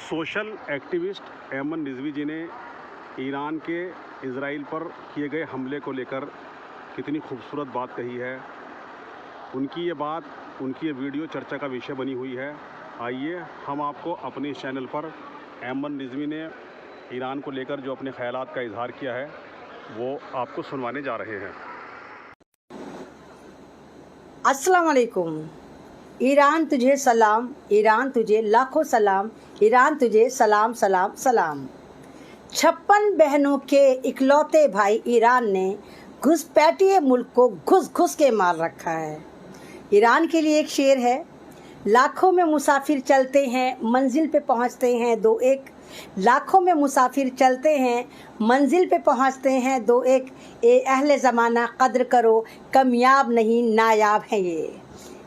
Social activist Ayman Rizvi जी ने Iran के Israel पर किए गए हमले को लेकर कितनी खूबसूरत बात कही है। उनकी ये बात, उनकी ये वीडियो चर्चा का विषय बनी हुई है। आइए हम आपको अपने इस चैनल पर ऐमन रिजवी ने ईरान को लेकर जो अपने ख्यालात का इजहार किया है वो आपको सुनवाने जा रहे हैं। अस्सलाम वालेकुम। ईरान तुझे सलाम, ईरान तुझे लाखों सलाम, ईरान तुझे सलाम सलाम सलाम। 56 बहनों के इकलौते भाई ईरान ने घुसपैठिए मुल्क को घुस घुस के मार रखा है। ईरान के लिए एक शेर है, लाखों में मुसाफिर चलते हैं मंजिल पे पहुंचते हैं दो एक, लाखों में मुसाफिर चलते हैं मंजिल पे पहुंचते हैं दो एक, ए अहले ज़माना कद्र करो कामयाब नहीं नायाब है ये।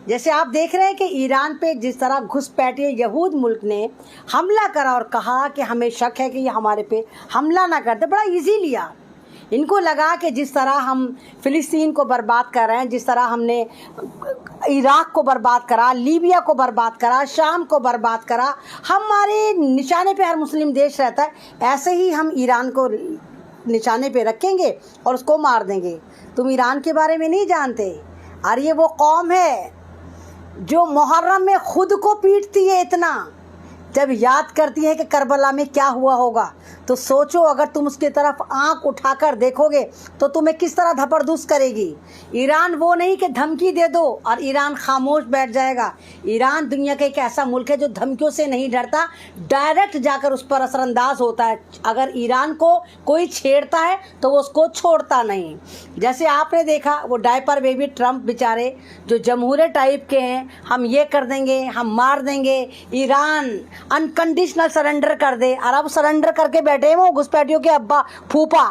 जैसे आप देख रहे हैं कि ईरान पे जिस तरह घुसपैठिए यहूद मुल्क ने हमला करा और कहा कि हमें शक है कि ये हमारे पे हमला ना करते, बड़ा इजी लिया। इनको लगा कि जिस तरह हम फ़िलिस्तीन को बर्बाद कर रहे हैं, जिस तरह हमने इराक़ को बर्बाद करा, लीबिया को बर्बाद करा, शाम को बर्बाद करा, हमारे निशाने पे हर मुस्लिम देश रहता है, ऐसे ही हम ईरान को निशाने पे रखेंगे और उसको मार देंगे। तुम ईरान के बारे में नहीं जानते। और ये वो कौम है जो मुहर्रम में खुद को पीटती है इतना, जब याद करती है कि करबला में क्या हुआ होगा तो सोचो, अगर तुम उसकी तरफ आंख उठाकर देखोगे तो तुम्हें किस तरह धपरधुस करेगी। ईरान वो नहीं कि धमकी दे दो और ईरान खामोश बैठ जाएगा। ईरान दुनिया का एक ऐसा मुल्क है जो धमकियों से नहीं डरता, डायरेक्ट जाकर उस पर असरअंदाज होता है। अगर ईरान को कोई छेड़ता है तो वो उसको छोड़ता नहीं। जैसे आपने देखा वो डायपर बेबी ट्रम्प बेचारे जो जमहूरी टाइप के हैं, हम ये कर देंगे, हम मार देंगे, ईरान अनकंडीशनल सरेंडर कर दे, और अब सरेंडर करके बैठे हैं वो घुसपैठियों के अब्बा फूफा।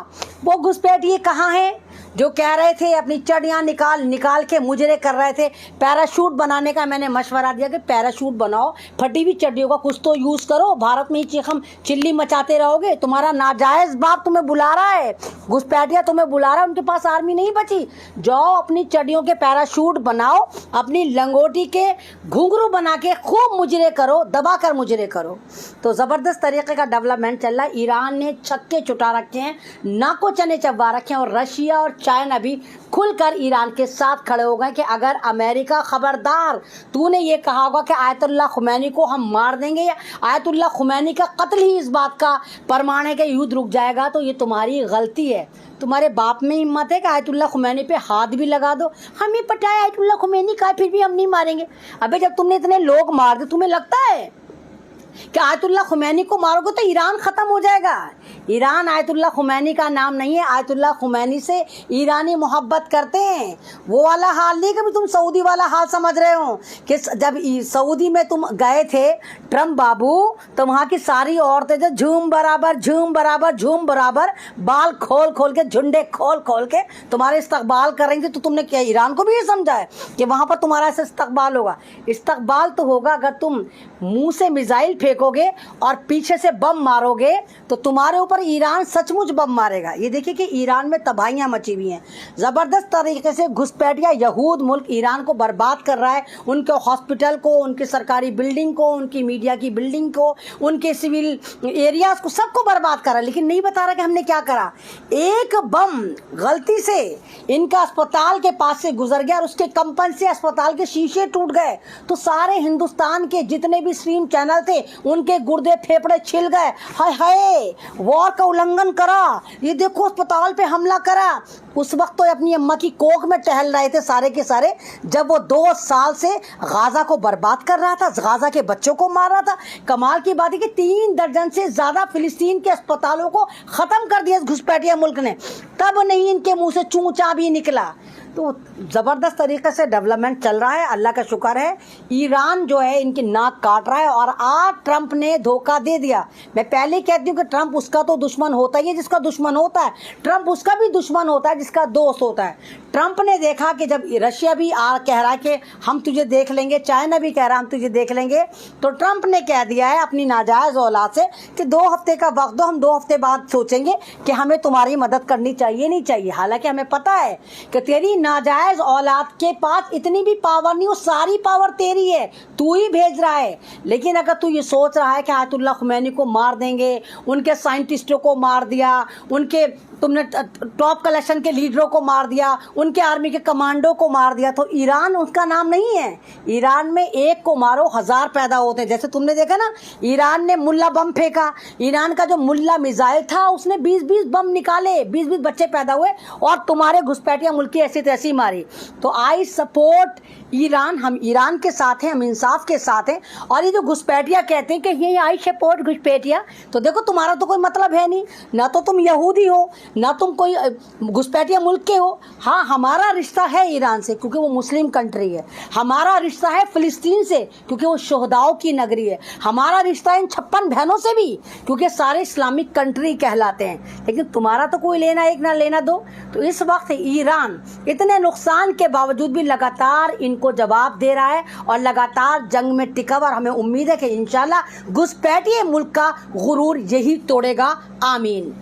वो घुसपैठिए कहाँ हैं जो कह रहे थे अपनी चढ़ियाँ निकाल के मुजरे कर रहे थे। पैराशूट बनाने का मैंने मशवरा दिया कि पैराशूट बनाओ, फटी हुई चड्डियों का कुछ तो यूज़ करो। भारत में ही चीखम चिल्ली मचाते रहोगे, तुम्हारा नाजायज़ बाप तुम्हें बुला रहा है, घुसपैठिया तुम्हें बुला रहा है, उनके पास आर्मी नहीं बची। जाओ अपनी चड्डियों के पैराशूट बनाओ, अपनी लंगोटी के घुंघरू बना के खूब मुजरे करो, दबा कर मुजरे करो। तो ज़बरदस्त तरीके का डेवलपमेंट चल रहा है। ईरान ने छक्के चुटा रखे हैं, नाको चने चबा रखे हैं, और रशिया और चाइना भी खुलकर ईरान के साथ खड़े हो गए कि अगर अमेरिका खबरदार, तूने ये कहा होगा कि आयतुल्लाह खुमैनी को हम मार देंगे या आयतुल्लाह खुमैनी का कत्ल ही इस बात का प्रमाण है कि युद्ध रुक जाएगा, तो ये तुम्हारी गलती है। तुम्हारे बाप में हिम्मत है कि आयतुल्लाह खुमैनी पे हाथ भी लगा दो, हमें पता है आयतुल्लाह खुमैनी का, फिर भी हम नहीं मारेंगे। अबे जब तुमने इतने लोग मार दे, तुम्हें लगता है कि आयतुल्लाह खुमैनी को मारोगे तो ईरान ख़त्म हो जाएगा? ईरान आयतुल्लाह खुमैनी का नाम नहीं है। आयतुल्लाह खुमैनी से ईरानी मोहब्बत करते हैं। वो वाला हाल नहीं कि तुम सऊदी वाला हाल समझ रहे हो कि जब सऊदी में तुम गए थे ट्रम्प बाबू, तो वहाँ की सारी औरतें जो झूम बराबर झूम बराबर झूम बराबर बाल खोल खोल के, झुंडे खोल खोल के तुम्हारे इस्तकबाल कर रही थी। तो तुमने क्या ईरान को भी ये समझा है कि वहाँ पर तुम्हारा ऐसा इस्तकबाल होगा? इस्तकबाल तो होगा अगर तुम मुँह से मिसाइल फेंकोगे और पीछे से बम मारोगे तो तुम्हारे ऊपर ईरान सचमुच बम मारेगा। ये देखिए कि ईरान में तबाहियां मची हुई हैं। ज़बरदस्त तरीके से घुसपैठिया यहूद मुल्क ईरान को बर्बाद कर रहा है। उनके हॉस्पिटल को, उनकी सरकारी बिल्डिंग को, उनकी मीडिया की बिल्डिंग को, उनके सिविल एरियाज को, सबको बर्बाद कर रहा है, लेकिन नहीं बता रहा कि हमने क्या करा। एक बम गलती से इनका अस्पताल के पास से गुजर गया और उसके कंपन से अस्पताल के शीशे टूट गए, तो सारे हिंदुस्तान के जितने भी स्ट्रीम चैनल थे उनके गुर्दे फेफड़े छिल गए। हाय हाय, वॉर का उल्लंघन करा, ये देखो अस्पताल पे हमला करा। उस वक्त तो अपनी अम्मा की कोख में टहल रहे थे सारे के सारे, जब वो 2 साल से गाजा को बर्बाद कर रहा था, गाजा के बच्चों को मार रहा था। कमाल की बात है कि 3 दर्जन से ज़्यादा फिलिस्तीन के अस्पतालों को ख़त्म कर दिया इस घुसपैठिया मुल्क ने, तब नहीं इनके मुंह से चूंचा भी निकला। तो ज़बरदस्त तरीके से डेवलपमेंट चल रहा है, अल्लाह का शुक्र है। ईरान जो है इनकी नाक काट रहा है, और आज ट्रंप ने धोखा दे दिया। मैं पहले कहती हूँ कि ट्रंप उसका तो दुश्मन होता ही है जिसका दुश्मन होता है, ट्रंप उसका भी दुश्मन होता है जिसका दोस्त होता है। ट्रंप ने देखा कि जब रशिया भी कह रहा है कि हम तुझे देख लेंगे, चाइना भी कह रहा है हम तुझे देख लेंगे, तो ट्रंप ने कह दिया है अपनी नाजायज़ औलाद से कि 2 हफ्ते का वक्त दो, हम 2 हफ्ते बाद सोचेंगे कि हमें तुम्हारी मदद करनी चाहिए नहीं चाहिए। हालांकि हमें पता है कि तेरी नाजायज औलाद के पास इतनी भी पावर नहीं, वो सारी पावर तेरी है, तू ही भेज रहा है। लेकिन अगर तू ये सोच रहा है कि आयतुल्लाह खुमैनी को मार देंगे, उनके साइंटिस्टों को मार दिया, उनके तुमने टॉप कलेक्शन के लीडरों को मार दिया, उनके आर्मी के कमांडो को मार दिया, तो ईरान उसका नाम नहीं है। ईरान में एक को मारो 1000 पैदा होते हैं। जैसे तुमने देखा ना, ईरान ने मुल्ला बम फेंका, ईरान का जो मुल्ला मिसाइल था उसने 20-20 बम निकाले, 20-20 बच्चे पैदा हुए, और तुम्हारे घुसपैठिया मुल्क की ऐसी तैसी मारी। तो आई सपोर्ट ईरान, हम ईरान के साथ हैं, हम इंसाफ के साथ हैं। और ये जो घुसपैठिया कहते हैं कि ये आई सपोर्ट घुसपैठिया, तो देखो तुम्हारा तो कोई मतलब है नहीं, ना तो तुम यहूदी हो, ना तुम कोई घुसपैठिया मुल्क के हो। हाँ, हमारा रिश्ता है ईरान से क्योंकि वो मुस्लिम कंट्री है, हमारा रिश्ता है फ़िलिस्तीन से क्योंकि वो शोहदाओं की नगरी है, हमारा रिश्ता है इन 56 बहनों से भी क्योंकि सारे इस्लामिक कंट्री कहलाते हैं। लेकिन तुम्हारा तो कोई लेना एक ना लेना दो। तो इस वक्त ईरान इतने नुकसान के बावजूद भी लगातार इनको जवाब दे रहा है और लगातार जंग में टिका हुआ, और हमें उम्मीद है कि इंशाल्लाह घुसपैठिए मुल्क का गुरूर यही तोड़ेगा। आमीन।